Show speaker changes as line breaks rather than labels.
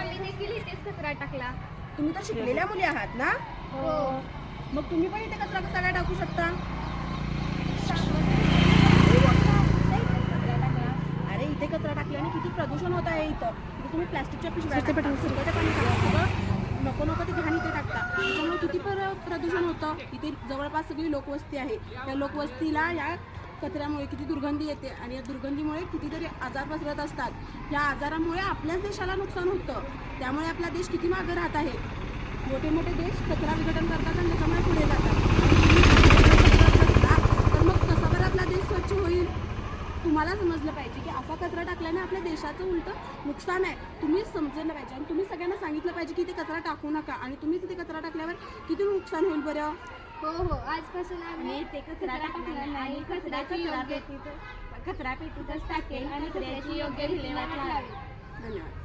आम्ही देखील इथेच कचरा टाकला.
तुम्ही तर शिकलेल्या मुली आहात ना?
हो.
मग तुम्ही पण इथे कचरा कसा काय टाकू शकता? अरे इथे कचरा टाकल्याने किती प्रदूषण होत आहे इथं. तुम्ही प्लास्टिकच्या पिशव्या टाकता, सगळं पाणी टाकता, नको नको ते घाण इथे टाकता, त्याच्यामुळे किती प्रदूषण होतं. इथे जवळपास सगळी लोकवस्ती आहे. त्या लोकवस्तीला या कचऱ्यामुळे किती दुर्गंधी येते आणि या दुर्गंधीमुळे कितीतरी आजार पसरत असतात. या आजारामुळे आपल्याच देशाला नुकसान होतं. त्यामुळे आपला देश किती मागे राहत आहे. मोठे मोठे देश कचरा विघटन करतात आणि त्याच्यामुळे पुढे जातात. तर मग कसा बरं आपला देश स्वच्छ होईल? तुम्हाला समजलं पाहिजे की असा कचरा टाकल्याने आपल्या देशाचं उलटं नुकसान आहे. तुम्हीच समजलं पाहिजे आणि तुम्ही सगळ्यांना सांगितलं पाहिजे की इथे कचरा टाकू नका आणि तुम्ही तिथे कचरा टाकल्यावर किती नुकसान होईल बरं.
हो हो, आजपासून आम्ही ते कचरा टाकणार नाही. कचरा पेटीतच टाकेल आणि कचऱ्याची योग्य विल्हेवाट लावेल.
धन्यवाद.